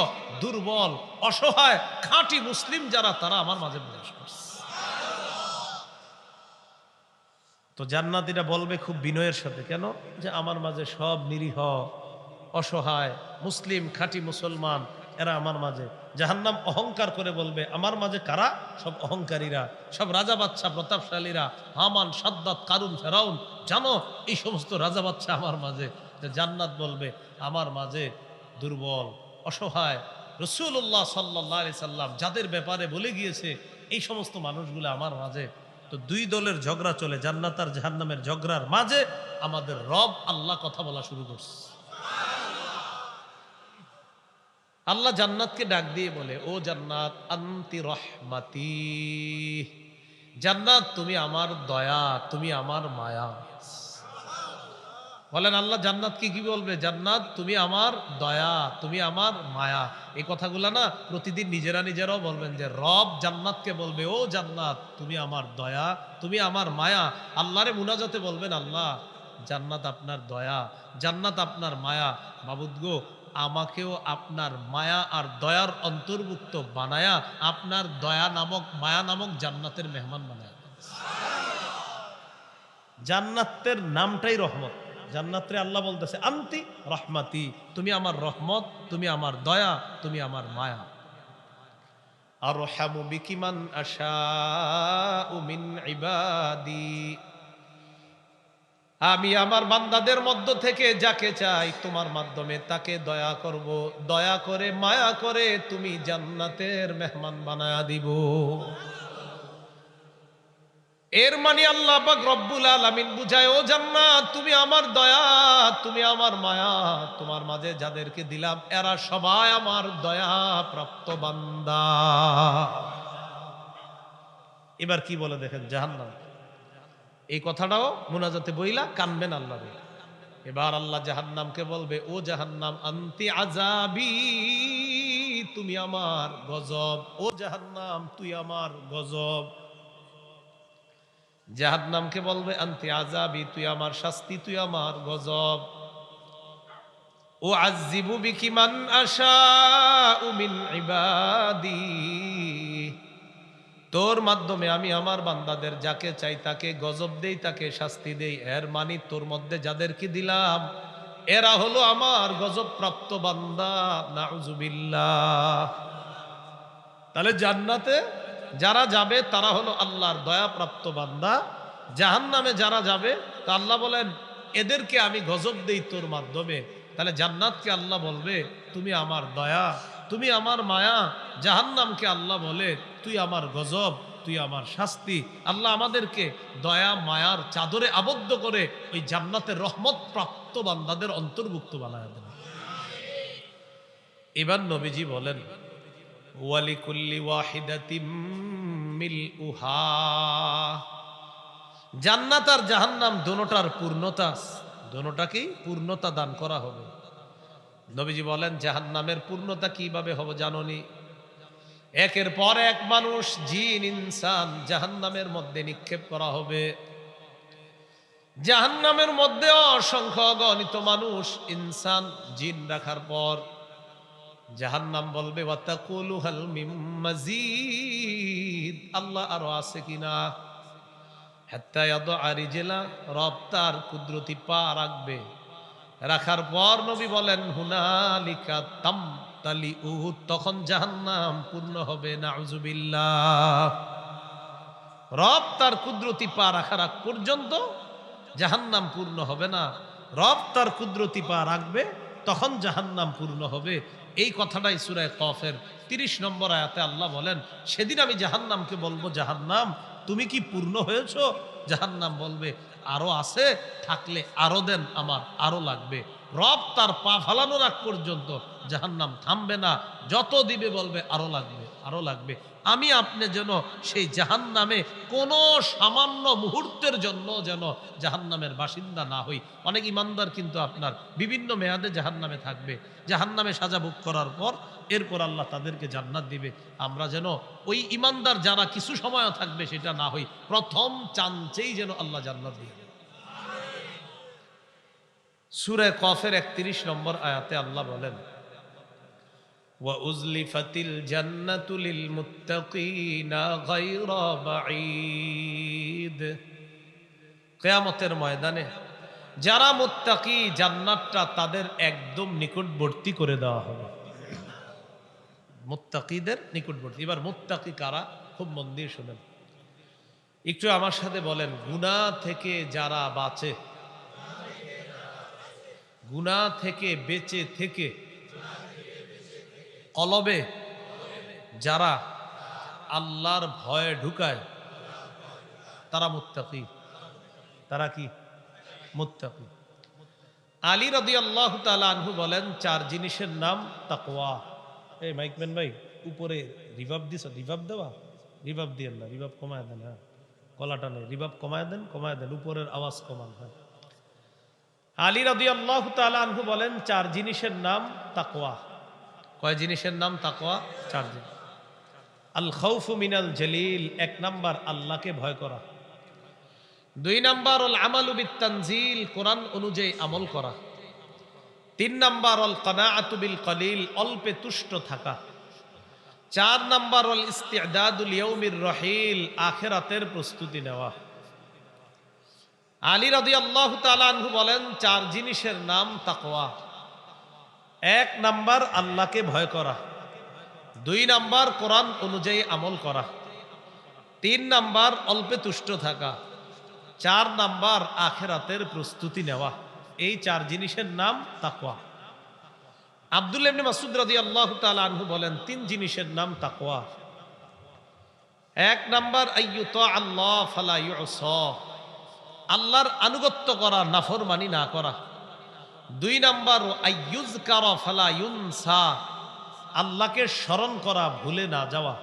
দুর্বল, অসহায়, খাঁটি মুসলিম যারা, তারা আমার মাঝে প্রবেশ করছে। তো জান্নাতীরা বলবে খুব বিনয়ের সাথে, কেন? যে আমার মাঝে সব নিরীহ, অসহায়, মুসলিম, খাঁটি মুসলমান, এরা আমার মাঝে। জাহান্নাম অহংকার করে বলবে আমার মাঝে কারা? সব অহংকারীরা, সব রাজা বাদশা প্রতাপশালীরা, হামান, সাদ্দাত, কারুন, ফেরাউন, জানো এই সমস্ত রাজা বাদশা আমার মাঝে। জান্নাত বলবে আমার মাঝে দুর্বল, অসহায়, রাসূলুল্লাহ সাল্লাল্লাহু আলাইহি সাল্লাম যাদের ব্যাপারে বলে গিয়েছে এই সমস্ত মানুষগুলো আমার মাঝে। তো দুই দলের ঝগড়া চলে, জান্নাত আর জাহান্নামের ঝগড়ার মাঝে আমাদের রব আল্লাহ কথা বলা শুরু করছে। আল্লাহ জান্নাতকে ডাক দিয়ে বলে, ও জান্নাত, আনতি রহমাতি, জান্নাত তুমি আমার দয়া, তুমি আমার মায়া। বলেন আল্লাহ জান্নাতকে কি বলবে? জান্নাত তুমি আমার দয়া, তুমি আমার মায়া। এই কথাগুলা না প্রতিদিন নিজেরাও বলবেন যে রব জান্নাতকে বলবে, ও জান্নাত তুমি আমার দয়া, তুমি আমার মায়া। আল্লাহরে মুনাজাতে বলবেন, আল্লাহ জান্নাত আপনার দয়া, জান্নাত আপনার মায়া। মাবুদ গো, আমাকেও আপনার মায়া আর দয়ার অন্তর্ভুক্ত বানায়া আপনার দয়া নামক মায়া নামক জান্নাতের মেহমান বানায়া। জান্নাতের নামটাই রহমত। জান্নাতে আল্লাহ বলতেছে আনতি রহমাতি, তুমি আমার রহমত, তুমি আমার দয়া, তুমি আমার মায়া। আরহামু বিকি মান আশাউ মিন ইবাদি, আমি আমার বান্দাদের মধ্য থেকে যাকে চাই তোমার মাধ্যমে তাকে দয়া করব, দয়া করে মায়া করে তুমি জান্নাতের মেহমান বানায়া দিব। এর মানে আল্লাহ পাক রব্বুল আলামিন বুঝায়, ও জান্নাত তুমি আমার দয়া, তুমি আমার মায়া, তোমার মাঝে যাদেরকে দিলাম এরা সবাই আমার দয়া প্রাপ্ত বান্দা। এবার কি বলে দেখেন জাহান্নাম, এই কথাটাও মুনাজাতে বইলা কানবেন আল্লাহ। এবার আল্লাহ জাহান্নামকে বলবে, ও জাহান্নাম, আনতি আযাবি, তুমি আমার গজব, ও জাহান্নাম তুই আমার গজব। জাহান্নামকে বলবে আনতি আযাবি, তুই আমার শাস্তি, তুই আমার গজব। ও আযিবু বিকি মান আশাউ মিন ইবাদি, তোর মাধ্যমে আমি আমার বান্দাদের যাকে চাই তাকে গজব দেই, তাকে শাস্তি দেই। এর মানে তোর মধ্যে যাদেরকে দিলাম এরা হলো আমার গজব প্রাপ্ত বান্দা। নাউজুবিল্লাহ। তাহলে জান্নাতে যারা যাবে তারা হলো আল্লাহর দয়াপ্রাপ্ত বান্দা, জাহান্নামে যারা যাবে তা আল্লাহ বলেন এদেরকে আমি গজব দেই তোর মাধ্যমে। তাহলে জান্নাতকে আল্লাহ বলবে তুমি আমার দয়া, তুমি আমার মায়া। জাহান্নামকে আল্লাহ বলে তুই আমার গজব, তুই আমার শাস্তি। আল্লাহ আমাদেরকে দয়া মায়ার চাদরে আবদ্ধ করে ওই জান্নাতের রহমত প্রাপ্ত বান্দাদের অন্তর্ভুক্ত বানায় দেন। এবার নবীজি বলেন, ওয়ালিকুল্লি ওয়াহিদাতিম মিলউহা, জান্নাত আর জাহান্নাম দোনোটার পূর্ণতা, দোনোটাকেই পূর্ণতা দান করা হবে। নবীজি বলেন জাহান্নামের পূর্ণতা কিভাবে হবে জানোনি? একের পর এক মানুষ, জিন, ইনসান জাহান্নামের মধ্যে নিক্ষেপ করা হবে। জাহান্নামের মধ্যে অসংখ্য অগণিত মানুষ, ইনসান, জিন রাখার পর জাহান্নাম বলবে ওয়াতাকুলু হাল মিম মাজিদ, আল্লাহ আরো আছে কিনা? হাত্তা ইয়াদআ রিজলা, রব তার কুদরতি পা রাখবে। রাখার পর নবী বলেন হুনালিকা তামতালিউ, তখন জাহান্নাম পূর্ণ হবে। নাউজুবিল্লাহ। রব তার কুদরতি পা রাখার আগ পর্যন্ত জাহান্নাম পূর্ণ হবে না। রব তার কুদরতি পা রাখবে, তখন জাহান্নাম পূর্ণ হবে। এই কথাটাই সূরা কফের 30 নম্বর আয়াতে আল্লাহ বলেন, সেদিন আমি জাহান্নামকে বলবো, জাহান্নাম তুমি কি পূর্ণ হয়েছো? জাহান্নাম বলবে আরো আছে, থাকলে আরো দেন, আমার আরো লাগবে। রব তার পা ফালানোর আগ পর্যন্ত জাহান্নাম থামবে না, যত দিবে বলবে আরো লাগবে, আরো লাগবে। আমি আপনি যেন সেই জাহান্নামে কোনো সামান্য মুহূর্তের জন্য যেন জাহান্নামের বাসিন্দা না হই। অনেক ইমানদার কিন্তু আপনার বিভিন্ন মেয়াদে জাহান্নামে থাকবে, জাহান্নামে সাজা ভোগ করার পর এরপর আল্লাহ তাদেরকে জান্নাত দিবে। আমরা যেন ওই ইমানদার যারা কিছু সময় থাকবে সেটা না হই, প্রথম চান্সেই যেন আল্লাহ জান্নাত দিয়ে। সূরা কফের 31 নম্বর আয়াতে আল্লাহ বলেন, ওয়াউজলিফাতিল জান্নাতু লিল মুত্তাকিনা গায়রা বাঈদ, কিয়ামতের ময়দানে যারা মুত্তাকি জান্নাতটা তাদের একদম নিকটবর্তী করে দেওয়া হবে। মুত্তাকিদের নিকটবর্তী। এবার মুত্তাকি কারা, খুব মন দিয়ে শোনেন, একটু আমার সাথে বলেন, গুনাহ থেকে যারা বাঁচে, গুনাহ থেকে বেঁচে থেকে কলবে যারা আল্লাহর ভয় ঢুকায় তারা মুত্তাকি। তারা কি? মুত্তাকি। আলী রাদিয়াল্লাহু তাআলা আনহু বলেন, চার জিনিসের নাম তাকওয়া। এই মাইকম্যান ভাই, উপরে রিভাব দিছ, রিভাব দেওয়া, রিভাব দিয়েন না, রিভাব কমায় দেন। হ্যাঁ, গলাটা নেই, রিভাব কমায় দেন, উপরের আওয়াজ কমান। হ্যাঁ, আলী রাদিয়াল্লাহু তাআলা আনহু বলেন, চার জিনিসের নাম তাকওয়া। কয় জিনিসের নাম তাকওয়া? চার জিনিস। আল খাউফু মিনাল জালিল, এক নাম্বার আল্লাহকে ভয় করা। দুই নাম্বার আল আমালু বিত তানজিল, কোরআন অনুযায়ী আমল করা। তিন নাম্বার আল কানাআতু বিল কলিল, অল্পে তুষ্ট থাকা। চার নাম্বার আল ইস্তিদাদুল ইয়াউমির রহিল, আখিরাতের প্রস্তুতি নেওয়া। আলী রাদিয়াল্লাহু তাআলা আনহু বলেন, চার জিনিসের নাম তাকওয়া। এক নাম্বার আল্লাহকে ভয় করা, দুই নাম্বার কোরআন অনুযায়ী আমল করা, তিন নাম্বার অল্পে তুষ্ট থাকা, চার নাম্বার আখিরাতের প্রস্তুতি নেওয়া। এই চার জিনিসের নাম তাকওয়া। আব্দুল্লাহ ইবনে মাসউদ রাদিয়াল্লাহু তাআলা আনহু বলেন, তিন জিনিসের নাম তাকওয়া। এক নাম্বার আইয়ুতা আল্লাহ ফালা ইউসা, আল্লাহর আনুগত্য করা, নাফরমানি না করা। দুই নাম্বার আইয়ুযকারা ফালা ইউনসা, আল্লাহকে স্মরণ করা, ভুলে না যাওয়া।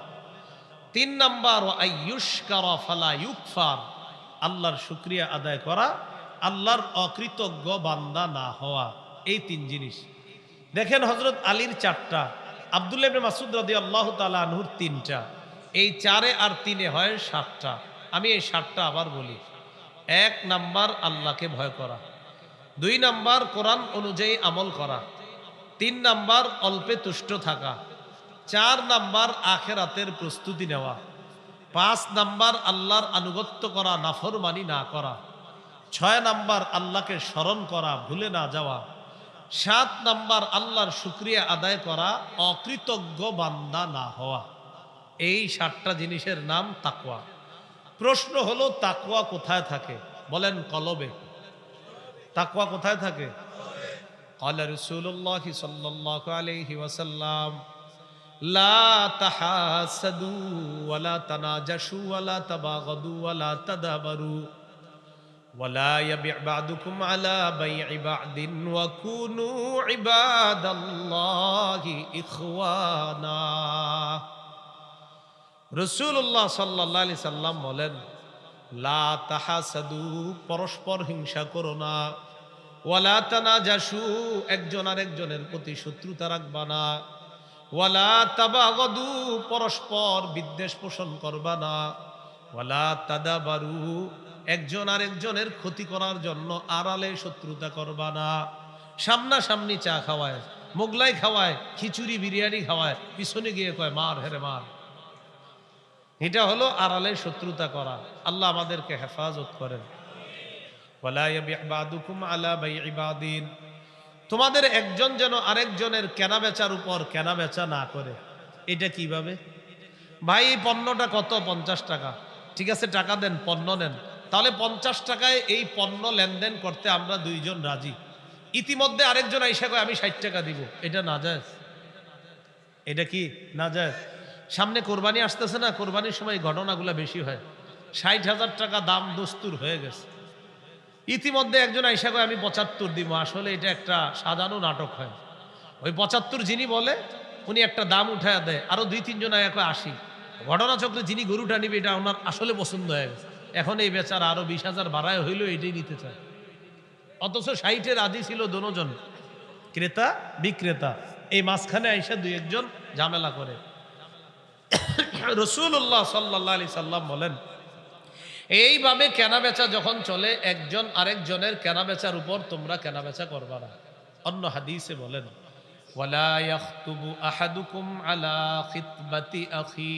তিন নাম্বার আইয়ুশকারা ফালা ইউকফার, আল্লাহর শুকরিয়া আদায় করা, আল্লাহর অকৃতজ্ঞ বান্দা না হওয়া। এই তিন জিনিস দেখেন, হযরত আলীর চারটা, আব্দুল্লাহ ইবনে মাসউদ রাদিয়াল্লাহু তাআলা আনহুর তিনটা। এই চারে আর তিনে হয় সাতটা। আমি এই সাতটা আবার বলি। এক নাম্বার আল্লাহকে ভয় করা, দুই নাম্বার কোরআন অনুযায়ী আমল করা, তিন নাম্বার অল্পে তুষ্ট থাকা, চার নাম্বার আখিরাতের প্রস্তুতি নেওয়া, পাঁচ নাম্বার আল্লাহর আনুগত্য করা, নাফরমানি না করা, ছয় নাম্বার আল্লাহকে স্মরণ করা, ভুলে না যাওয়া, সাত নাম্বার আল্লাহর শুকরিয়া আদায় করা, অকৃতজ্ঞ বান্দা না হওয়া। এই সাতটা জিনিসের নাম তাকওয়া। প্রশ্ন হলো, তাকওয়া কোথায় থাকে? বলেন, কলবে। তাকওয়া কোথায় থাকে? قال رسول الله صلى الله عليه وسلم لا تحاسدوا ولا تناجشوا ولا تباغضوا ولا تدابروا ولا يبيع بعضكم على بيع بعض وكونوا عباد الله إخوانا। রাসূলুল্লাহ সাল্লাল্লাহু আলাইহি সাল্লাম বলেন, লা তাহাসাদু, পরস্পর হিংসা করো না, ওয়ালা তানাজাসু, একজন আরেকজনের প্রতি শত্রুতা রাখবা না, ওয়ালা তাবাগাদু, পরস্পর বিদ্বেষ পোষণ করবা না, ওয়ালা তাদাবারু, একজন আরেকজনের ক্ষতি করার জন্য আড়ালে শত্রুতা করবা না। সামনাসামনি চা খাওয়ায়, মোগলাই খাওয়ায়, খিচুড়ি বিরিয়ানি খাওয়ায়, পিছনে গিয়ে কয় মার হেরে মার। এটা হলো আড়ালে শত্রুতা করা। আল্লাহ আমাদেরকে হেফাজত করেন। তোমাদের একজন যেন আরেকজনের কেনা বেচার উপর কেনা বেচা না করে। এটা কিভাবে? ভাই, এই পণ্যটা কত? 50 টাকা। ঠিক আছে, টাকা দেন, পণ্য নেন। তাহলে 50 টাকায় এই পণ্য লেনদেন করতে আমরা দুইজন রাজি। ইতিমধ্যে আরেকজন আইসা কয় আমি 60 টাকা দিব। এটা নাজায়েজ। এটা কি নাজায়েজ? সামনে কোরবানি আসতেছে না, কোরবানির সময় ঘটনাগুলো বেশি হয়। 60,000 টাকা দাম দস্তুর হয়ে গেছে। ইতিমধ্যে একজন আইসা কয় আমি 75 দিব। আসলে এটা একটা সাজানো নাটক হয়। ওই 75 যিনি বলে, উনি একটা দাম উঠায় দেয়, আরো 2-3 জন আয়া কয় 80। ঘটনাচক্রে যিনি গরুটা নিবে এটা ওনার আসলে পছন্দ হয়ে গেছে। এখন এই বেচারা আরো 20,000 বাড়ায় হইলো এটাই নিতে চায়। অথচ 60-এ রাজি ছিল দোনোজন, ক্রেতা বিক্রেতা। এই মাঝখানে আইসা 2-1 জন ঝামেলা করে। রাসূলুল্লাহ সাল্লাল্লাহু আলাইহি সাল্লাম বলেন, এইভাবে কেনাবেচা যখন চলে, একজন আরেকজনের কেনাবেচার উপর তোমরা কেনাবেচা করবা না। অন্য হাদিসে বলেন, ওয়ালা ইয়াখতুবু আহাদুকুম আলা খিতবাতি আখি,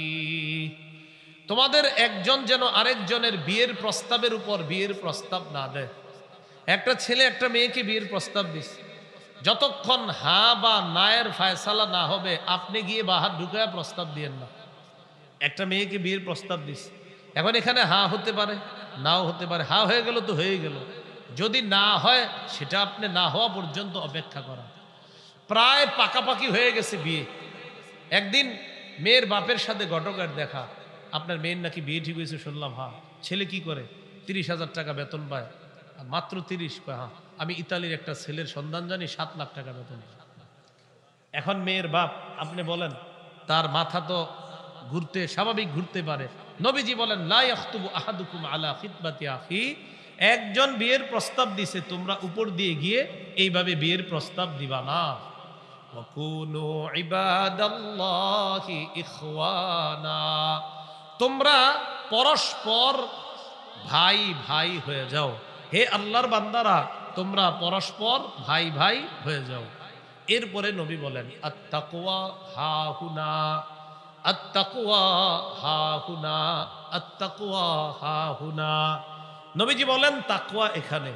তোমাদের একজন যেন আরেকজনের বিয়ের প্রস্তাবের উপর বিয়ের প্রস্তাব না দেয়। একটা ছেলে একটা মেয়েকে বিয়ের প্রস্তাব দিচ্ছে, যতক্ষণ হা বা নায়ের ফায়সালা না হবে আপনি গিয়ে বাহার ঢুকায় প্রস্তাব দিয়েন না। একটা মেয়েকে বিয়ের প্রস্তাব দিস, এখন এখানে হা হতে পারে, নাও হতে পারে। হা হয়ে গেল তো হয়ে গেল, যদি না হয় সেটা আপনি না হওয়া পর্যন্ত অপেক্ষা করা। প্রায় পাকাপাকি হয়ে গেছে বিয়ে। একদিন মেয়ের বাপের সাথে ঘটকের দেখা, আপনার মেয়ের নাকি বিয়ে ঠিক হয়েছে শুনলাম। হ্যাঁ। ছেলে কি করে? 30,000 টাকা বেতন পায়। মাত্র 30? হ্যাঁ, আমি ইতালির একটা ছেলের সন্ধান জানি, 7 লাখ টাকা বেতন পায়। এখন মেয়ের বাপ, আপনি বলেন, তার মাথা তো ঘুরতে স্বাভাবিক ঘুরতে পারে। নবীজি বলেন, লা ইয়াখতুবু আহাদুকুম আলা খিতবাতি আখি, একজন বিয়ের প্রস্তাব দিছে, তোমরা উপর দিয়ে গিয়ে এইভাবে বিয়ের প্রস্তাব দিবা না। ওয়াকুনু ইবাদাল্লাহি ইখওয়ানা, তোমরা পরস্পর ভাই ভাই হয়ে যাও। হে আল্লাহর বান্দারা, তোমরা পরস্পর ভাই ভাই হয়ে যাও। এরপরে নবী বলেন, আত্তাকওয়া হাহুনা, আত্তাকওয়া হাহুনা, আত্তাকওয়া হাহুনা। নবীজি বলেন, তাকওয়া এখানে,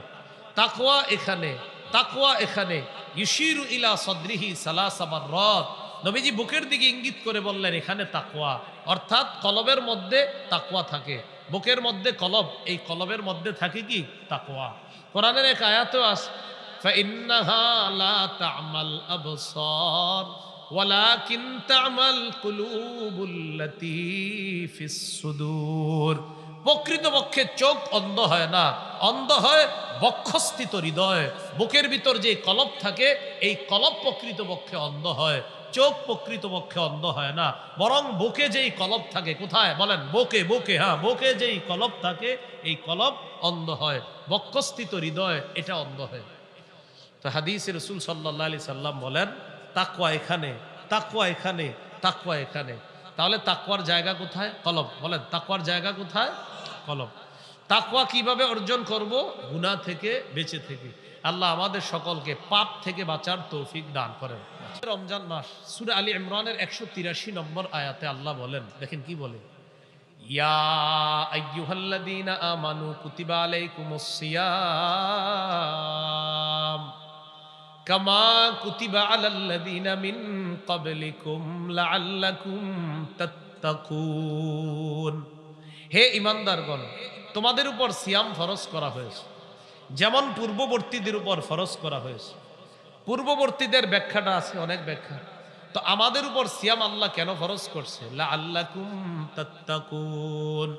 তাকওয়া এখানে, তাকওয়া এখানে। ইউশিরু ইলা সদরিহি সালাসা মাররাত, নবীজি বুকের দিকে ইঙ্গিত করে বললেন, এখানে তাকওয়া, অর্থাৎ কলবের মধ্যে তাকওয়া থাকে। বুকের মধ্যে কলব, এই কলবের মধ্যে থাকে কি? তাকওয়া। কোরআনের এক আয়াতেও আছে, فإنها لا تعمى الأبصار ولكن تعمى القلوب التي في الصدور। প্রকৃতপক্ষে চোখ অন্ধ হয় না, অন্ধ হয় বক্ষস্থিত হৃদয়। বুকের ভিতর যে কলব থাকে, এই কলব প্রকৃতপক্ষে অন্ধ হয়, চোখ প্রকৃতপক্ষে অন্ধ হয় না। বরং বুকে যেই কলব থাকে, কোথায় বলেন? বুকে, বুকে, হ্যাঁ, বুকে যেই কলব থাকে এই কলব অন্ধ হয়, বক্ষস্থিত হৃদয় এটা অন্ধ হয়। তো হাদিসে রাসূল সাল্লাল্লাহু আলাইহি সাল্লাম বলেন, তাকওয়া এখানে, তাকওয়া এখানে, তাকওয়া এখানে। তাহলে তাকওয়ার জায়গা কোথায়? কলব। বলেন, তাকওয়ার জায়গা কোথায়? কলব। তাকওয়া কিভাবে অর্জন করব? গুনাহ থেকে বেঁচে থেকে। আল্লাহ আমাদের সকলকে পাপ থেকে বাঁচার তৌফিক দান করেন। রমজান মাস, সূরা আলী ইমরানের 183 নম্বর আয়াতে আল্লাহ বলেন, দেখেন কি বলে, ইয়া আইয়ুহাল্লাযীনা আমানু কুতিবা আলাইকুমুস সিয়াম কামা কুতিবা আলাল্লাযীনা মিন ক্বাবলিকুম লাআল্লাকুম তাত্তাকুন। হে ঈমানদারগণ, তোমাদের উপর সিয়াম ফরজ করা হয়েছে, যেমন পূর্ববর্তীদের উপর ফরজ করা হয়েছে। পূর্ববর্তীদের ব্যাখ্যাটা আছে, অনেক ব্যাখ্যা। তো আমাদের উপর সিয়াম আল্লাহ কেন ফরজ করছে? লাআল্লাকুম তাত্তাকুন,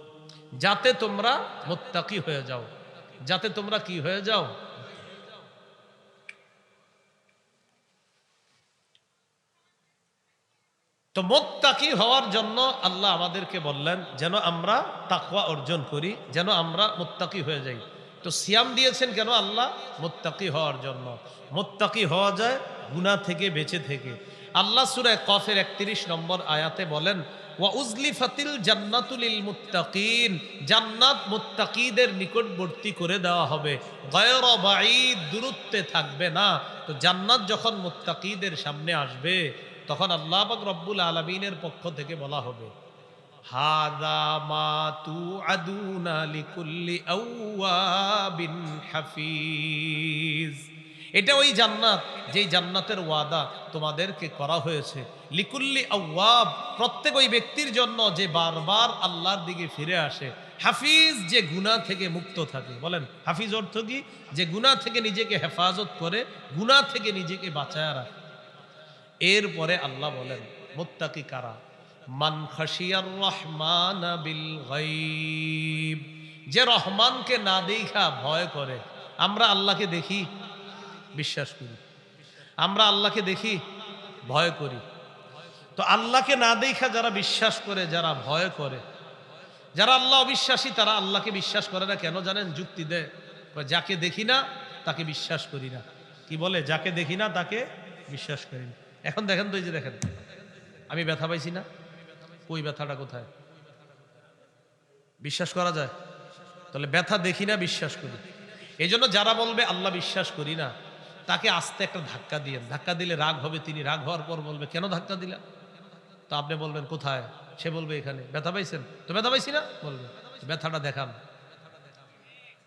যাতে তোমরা মুত্তাকি হয়ে যাও, যাতে তোমরা কি হয়ে যাও? তো মুত্তাকি হওয়ার জন্য আল্লাহ আমাদেরকে বললেন যেন আমরা তাকওয়া অর্জন করি, যেন আমরা মুত্তাকি হয়ে যাই। তো সিয়াম দিয়েছেন কেন আল্লাহ? মুত্তাকি হওয়ার জন্য। মুত্তাকি হওয়া যায় গুনাহ থেকে বেঁচে থেকে। আল্লাহ সূরা কফের 31 নম্বর আয়াতে বলেন, ওয়া উজলিফাতিল জান্নাতু লিল মুত্তাকিন, জান্নাত মুত্তাকিদের নিকটবর্তী করে দেওয়া হবে। গায়রা বাঈদ, দূরত্বে থাকবে না। তো জান্নাত যখন মুত্তাকিদের সামনে আসবে, তখন আল্লাহ পাক রব্বুল আলামিনের পক্ষ থেকে বলা হবে, হাযা মা তুআদুনা লিকুল্লি আওয়াবিন হাফিজ। এটা ওই জান্নাত, যেই জান্নাতের ওয়াদা তোমাদেরকে করা হয়েছে লিকুল্লি আওয়াব, প্রত্যেক ওই ব্যক্তির জন্য যে বারবার আল্লাহর দিকে ফিরে আসে। হাফিজ, যে গুনাহ থেকে মুক্ত থাকে। বলেন, হাফিজ অর্থ কি? যে গুনাহ থেকে নিজেকে হেফাজত করে, গুনাহ থেকে নিজেকে বাঁচায় রাখে। এরপরে আল্লাহ বলেন, মুত্তাকি কারা? মান খাশিয়ার রহমান বিল গায়ব, যে রহমানকে না দেখা ভয় করে। আমরা আল্লাহকে দেখি, বিশ্বাস করি। আমরা আল্লাহকে দেখি, ভয় করি। তো আল্লাহকে না দেখা যারা বিশ্বাস করে, যারা ভয় করে, যারা আল্লাহ অবিশ্বাসী, তারা আল্লাহকে বিশ্বাস করে না। কেন জানেন? যুক্তি দেয়, যাকে দেখি না তাকে বিশ্বাস করি না। কি বলে? যাকে দেখি না তাকে বিশ্বাস করি না। এখন দেখেন তো, এই যে দেখেন, আমি ব্যথা পাইছি না, ওই ব্যথাটা কোথায়? বিশ্বাস করা যায়? তাহলে ব্যথা দেখি না, বিশ্বাস করি। এই জন্য যারা বলবে আল্লাহ বিশ্বাস করি না, তাকে আস্তে একটা ধাক্কা দিয়েন। ধাক্কা দিলে রাগ হবে, তিনি রাগ হওয়ার পর বলবে, কেন ধাক্কা দিলা? তো আপনি বলবেন কোথায়? সে বলবে এখানে। ব্যথা পাইছেন? তো ব্যথা পাইছি না, বলবে ব্যথাটা দেখান।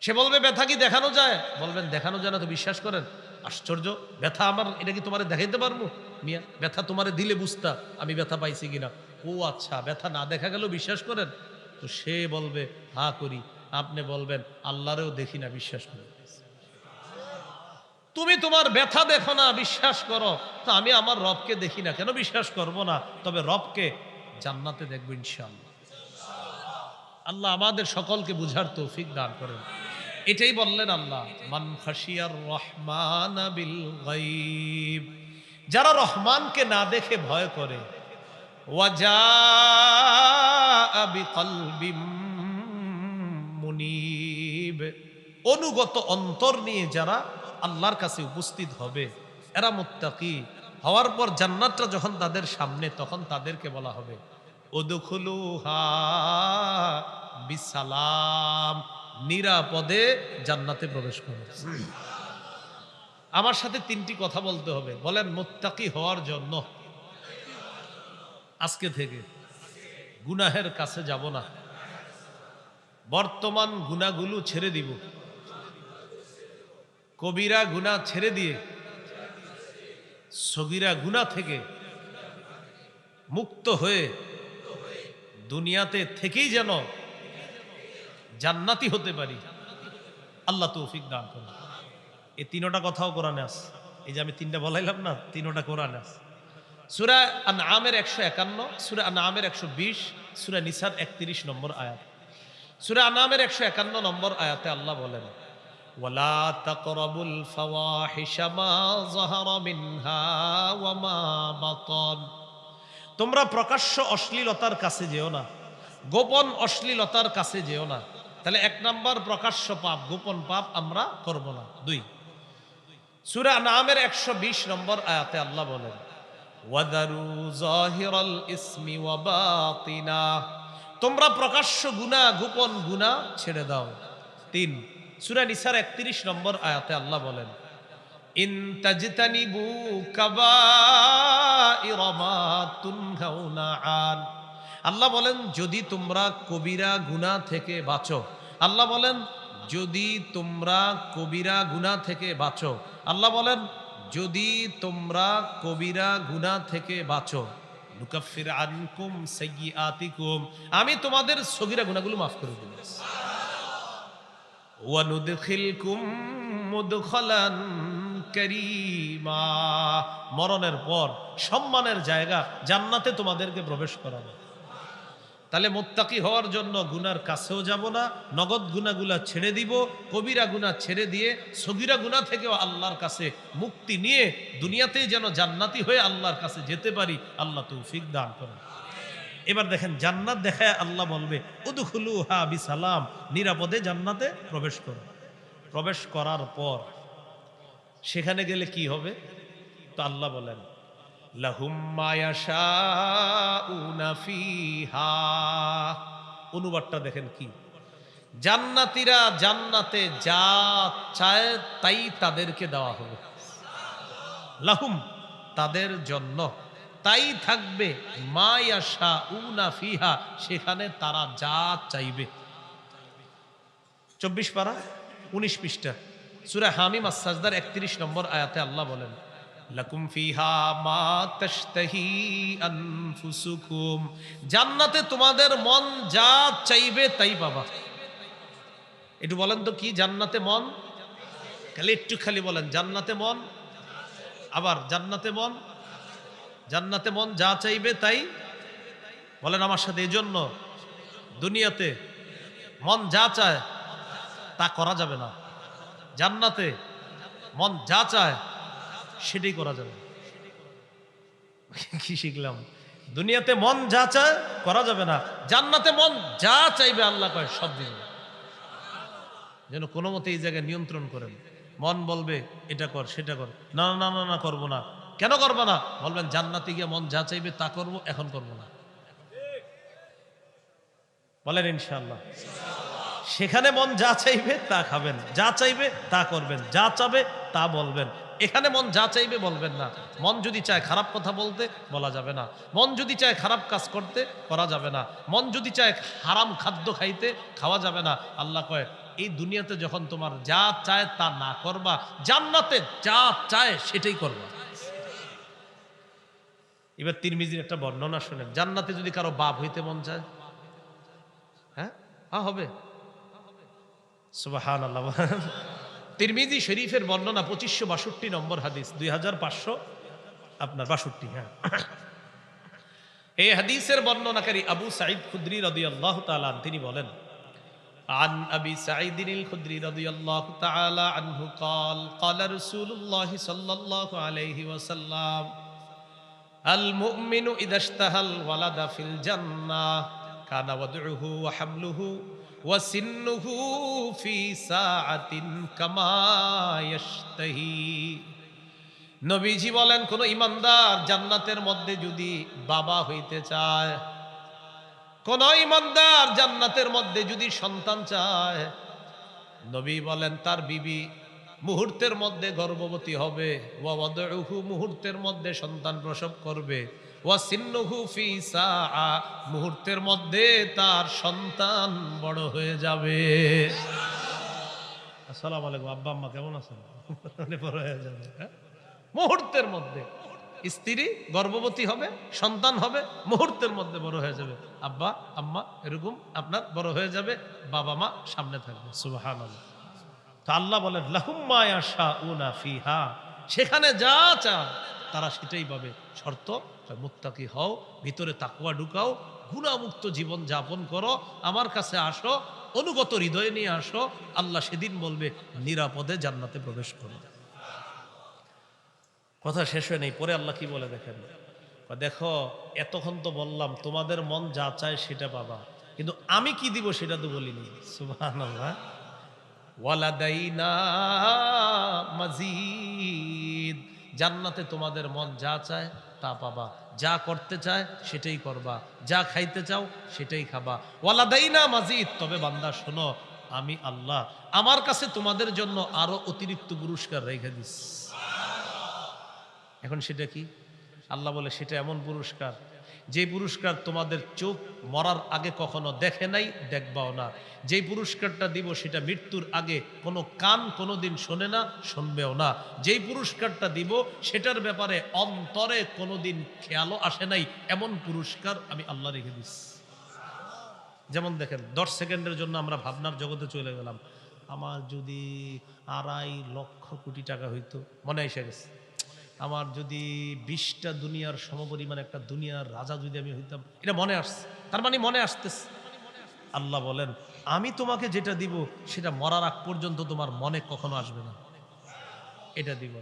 সে বলবে ব্যথা কি দেখানো যায়? বলবেন দেখানো যায় না, তো বিশ্বাস করেন। আশ্চর্য, ব্যথা আমার, এটা কি তোমারে দেখাইতে পারবো মিয়া? ব্যথা তোমারে দিলে বুঝতা আমি ব্যথা পাইছি কিনা। ও আচ্ছা, ব্যথা না দেখা গেল বিশ্বাস করেন? তো সে বলবে হা করি। আপনি বলবেন আল্লাহরেও দেখি না, বিশ্বাস করি। তুমি তোমার ব্যথা দেখো না, বিশ্বাস করো, তো আমি আমার রবকে দেখি না, কেন বিশ্বাস করব না? তবে রবকে জান্নাতে দেখবো ইনশাআল্লাহ। আল্লাহ আমাদের সকলকে বুঝার তৌফিক দান করেন। এটাই বললেন আল্লাহ, মান খাশিয়ার রহমান বিল গায়ব, যারা রহমানকে না দেখে ভয় করে, ওয়াজা বিকলবিম মুনিব, অনুগত অন্তর নিয়ে যারা আল্লাহর কাছে উপস্থিত হবে, এরা মুত্তাকি হওয়ার পর জান্নাতটা যখন তাদের সামনে, তখন তাদেরকে বলা হবে উদখুলুহা বিসালাম, নিরাপদে জান্নাতে প্রবেশ করো। আমার সাথে তিনটি কথা বলতে হবে। বলেন, মুত্তাকি হওয়ার জন্য আজকে থেকে গুনাহের কাছে যাব না, বর্তমান গুনাহগুলো ছেড়ে দিব, কবিরা গুনাহ ছেড়ে দিয়ে সগীরা গুনাহ থেকে মুক্ত হয়ে দুনিয়াতে থেকেই যেন জান্নাতি হতে পারি। আল্লাহ তৌফিক দান করুন। এই তিনটা কথাও কোরআনে আছে। এই যে আমি তিনটা বলাইলাম না, তিনটা কোরআনে আছে। সূরা আনআমের 151, সূরা আনআমের 120, সূরা নিসার 31 নম্বর আয়াত। সূরা আনআমের 151 নম্বর আয়াতে আল্লাহ বলেন, ওয়ালা তাকরাবুল ফাওয়াহিশা মা যাহারা মিনহা ওয়া মা বাতান, তোমরা প্রকাশ্য অশ্লীলতার কাছে যেও না, গোপন অশ্লীলতার কাছে যেও না। তাহলে 1 নাম্বার প্রকাশ্য পাপ, গোপন পাপ আমরা করব না। 2, সূরা আনআমের 120 নম্বর আয়াতে আল্লাহ বলেন, ওয়াদারু যাহিরাল ইসমি ওয়া বাতিনা, তোমরা প্রকাশ্য গুনাহ গোপন গুনাহ ছেড়ে দাও। 3, সূরা নিসার 31 নম্বর আয়াতে আল্লাহ বলেন, ইন তাজতানিবু কাবাইরা মা তুনহাউনা আন, আল্লাহ বলেন যদি তোমরা কবিরা গুনাহ থেকে বাঁচো, আল্লাহ বলেন যদি তোমরা কবিরা গুনাহ থেকে বাঁচো, আল্লাহ বলেন যদি তোমরা কবিরা গুনাহ থেকে বাঁচো, নুকাফির আনকুম সাইয়্যাতিকুম, আমি তোমাদের সগীরা গুনাহগুলো মাফ করে দেব, ওয়া নুদখিলকুম মুদখালান কারীমা, মরণের পর সম্মানের জায়গা জান্নাতে তোমাদেরকে প্রবেশ করাবো। তাহলে মুত্তাকি হওয়ার জন্য গুনার কাছেও যাব না, নগদ গুনাহগুলা ছেড়ে দিব, কবিরা গুনাহ ছেড়ে দিয়ে সগীরা গুনাহ থেকেও আল্লাহর কাছে মুক্তি নিয়ে দুনিয়াতেই যেন জান্নাতি হয়ে আল্লাহর কাছে যেতে পারি। আল্লাহ তৌফিক দান করেন। এবার দেখেন, জান্নাত দেখায় আল্লাহ বলবে উদখুলুহা বিসালাম, নিরাপদে জান্নাতে প্রবেশ করো। প্রবেশ করার পর সেখানে গেলে কি হবে? তো আল্লাহ বলেন, লাহুম মা ইয়াশাউনা ফিহা, অনুবাদটা দেখেন কি, জান্নাতীরা জান্নাতে যা চায় তাই তাদেরকে দেওয়া হবে। লাহুম, তাদের জন্য, তাই থাকবে, মা ইয়াশাউনা ফিহা, সেখানে তারা যা চাইবে। 24 পারা 19 পৃষ্ঠা সূরা হামিম আস-সাজদার 31 নম্বর আয়াতে আল্লাহ বলেন, লাকুম ফিহা মা তাশতাহি আনফুসুকুম, জান্নাতে তোমাদের মন যা চাইবে তাই পাবা। একটু বলেন তো কি জান্নাতে মন? খালি একটু খালি বলেন, জান্নাতে মন, আবার জান্নাতে মন, জান্নাতে মন যা চাইবে তাই বলেন আমার সাথে। এই জন্য দুনিয়াতে মন যা চায় তা করা যাবে না, জান্নাতে মন যা চায় সেটাই করা যাবে। কি শিখলাম? দুনিয়াতে মন যা চায় করা যাবে না, জান্নাতে মন যা চাইবে আল্লাহ কয় সব দিবে। যেন কোনো মতে এই জায়গায় নিয়ন্ত্রণ করেন। মন বলবে এটা কর সেটা কর, না না না না করবো না। কেন করবো না? বলবেন জান্নাতে গিয়ে মন যা চাইবে তা করবো, এখন করবো না। বলেন ইনশাআল্লাহ। সেখানে মন যা চাইবে তা খাবেন, যা চাইবে তা করবেন, যা চাবে তা বলবেন। এখানে মন যা চাইবে বলবেন না। মন যদি চায় খারাপ কথা বলতে, বলা যাবে না। মন যদি চায় খারাপ কাজ করতে, করা যাবে না। মন যদি চায় হারাম খাদ্য খাইতে, খাওয়া যাবে না। আল্লাহ কয় এই দুনিয়াতে যখন তোমার যা চায় তা না করবা, জান্নাতে যা চায় সেটাই করবা। এবার তিরমিজির একটা বর্ণনা শুনেন, জান্নাতে যদি কারো বাপ হইতে মন চায়, হ্যাঁ হবে, সুবহানাল্লাহ। তিরমিজি শরীফের বর্ণনা 2562 নম্বর হাদিস, 2500 আপনার 62। হ্যাঁ, এই হাদিসের বর্ণনাকারী আবু সাঈদ খুদরি রাদিয়াল্লাহু তাআলা তিনি বলেন, عن أبي سعيد الخدري رضي الله تعالى عنه قال قال رسول الله صلى الله عليه وسلم المؤمن إذا اشتهى الولد في الجنة كان وضعه وحمله وسنه في ساعة كما يشتهي। নবীজি বলেন, কোন ইমানদার জান্নাতের মধ্যে যদি বাবা হইতে চায়, কোন ইমানদার জান্নাতের মধ্যে যদি সন্তান চায়, নবী বলেন তার বিবি মুহূর্তের মধ্যে গর্ভবতী হবে, ওয়া ওয়াদউহু মুহূর্তের মধ্যে সন্তান প্রসব করবে, ওয়া সিন্নুহু ফি সাআ মুহূর্তের মধ্যে তার সন্তান বড় হয়ে যাবে। আসসালামু আলাইকুম, আব্বা আম্মা কেমন আছেন? বড় হয়ে যাবে, মুহূর্তের মধ্যে স্ত্রী গর্ভবতী হবে, সন্তান হবে, মুহূর্তের মধ্যে বড় হয়ে যাবে। আব্বা আম্মা এরকম আপনার বড় হয়ে যাবে, বাবা মা সামনে থাকবে। সুবহানাল্লাহ। তো আল্লাহ বলেন লাহুম মা ইয়াশাউনা ফিহা, সেখানে যা চান তারা সেটাই পাবে। শর্ত মুত্তাকি হও, ভিতরে তাকওয়া ঢুকাও, গুনাহমুক্ত জীবন যাপন করো, আমার কাছে আসো, অনুগত হৃদয়ে নিয়ে আসো। আল্লাহ সেদিন বলবে নিরাপদে জান্নাতে প্রবেশ করো। কথা শেষ হয় নেই, পরে আল্লাহ কি বলে দেখেন, দেখো এতক্ষণ তো বললাম তোমাদের মন যা চায় সেটা পাবা, কিন্তু আমি কি দিব সেটা তো বলিনি। সুবহানাল্লাহ। ওয়ালাদাইনা মাজিদ, জান্নাতে তোমাদের মন যা চায় তা পাবা, যা করতে চায় সেটাই করবা, যা খাইতে চাও সেটাই খাবা। ওয়ালাদাইনা মাজিদ, তবে বান্দা শোনো, আমি আল্লাহ আমার কাছে তোমাদের জন্য আরো অতিরিক্ত পুরস্কার রেখে দিস। এখন সেটা কি? আল্লাহ বলে সেটা এমন পুরস্কার, যে পুরস্কার তোমাদের চোখ মরার আগে কখনো দেখে নাই, দেখবাও না। যে পুরস্কারটা দিব সেটা মৃত্যুর আগে কোনো কান কোনোদিন শোনে না, শুনবেও না। যেই পুরস্কারটা দিব সেটার ব্যাপারে অন্তরে কোনোদিন খেয়ালও আসে নাই, এমন পুরস্কার আমি আল্লাহ রেখে দিস। যেমন দেখেন, 10 সেকেন্ডের জন্য আমরা ভাবনার জগতে চলে গেলাম, আমার যদি 2.5 লক্ষ কোটি টাকা হইতো, মনে এসে গেছে। আমার যদি 20টা দুনিয়ার সমপরিমাণ একটা দুনিয়ার রাজা যদি আমি হইতাম, এটা মনে আসছে। তার মানে মনে আসতেছে। আল্লাহ বলেন আমি তোমাকে যেটা দিব সেটা মরার আগ পর্যন্ত তোমার মনে কখনো আসবে না, এটা দিব।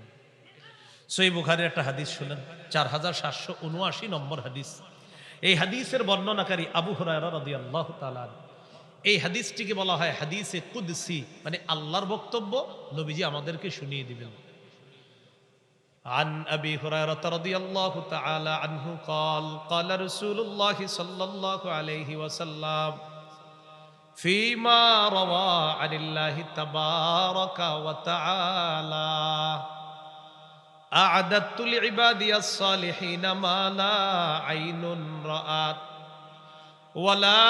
সহিহ বুখারীর একটা হাদিস শুনেন, 4779 নম্বর হাদিস। এই হাদিসের বর্ণনাকারী আবু হুরায়রা রাদিয়াল্লাহু তাআলা। এই হাদিসটিকে বলা হয় হাদিসে কুদসি, মানে আল্লাহর বক্তব্য, নবীজি আমাদেরকে শুনিয়ে দিবেন। عن أبي هريرة رضي الله تعالى عنه قال قال رسول الله صلى الله عليه وسلم فيما روى عن الله تبارك وتعالى أعددت لعبادي الصالحين ما لا عين رأت ولا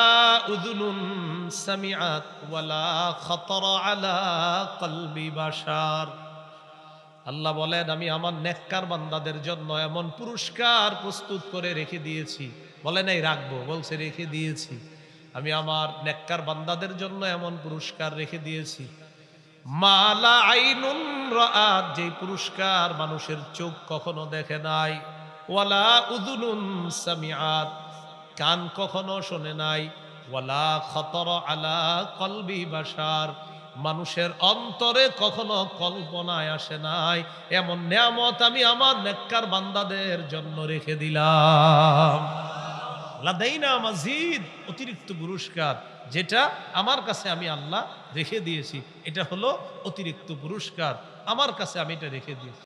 أذن سمعت ولا خطر على قلب بشر। আল্লাহ বলেন আমি আমার নেককার বান্দাদের জন্য এমন পুরস্কার প্রস্তুত করে রেখে দিয়েছি। বলেন এই রাখবো, বলছে রেখে দিয়েছি। আমি আমার নেককার বান্দাদের জন্য এমন পুরস্কার রেখে দিয়েছি, মালা আইনুন রাআত, যে পুরস্কার মানুষের চোখ কখনো দেখে নাই, ওয়ালা উযুনুন সামিআত, কান কখনো শোনে নাই, ওয়ালা খাতারা আলা কলবি বাশার, মানুষের অন্তরে কখনো কল্পনায় আসে নাই, এমন নিয়ামত আমি আমার নেককার বান্দাদের জন্য রেখে দিলাম। লাদাইনা মাজিদ, অতিরিক্ত পুরস্কার, যেটা আমার কাছে আমি আল্লাহ রেখে দিয়েছি, এটা হলো অতিরিক্ত পুরস্কার, আমার কাছে আমি এটা রেখে দিয়েছি।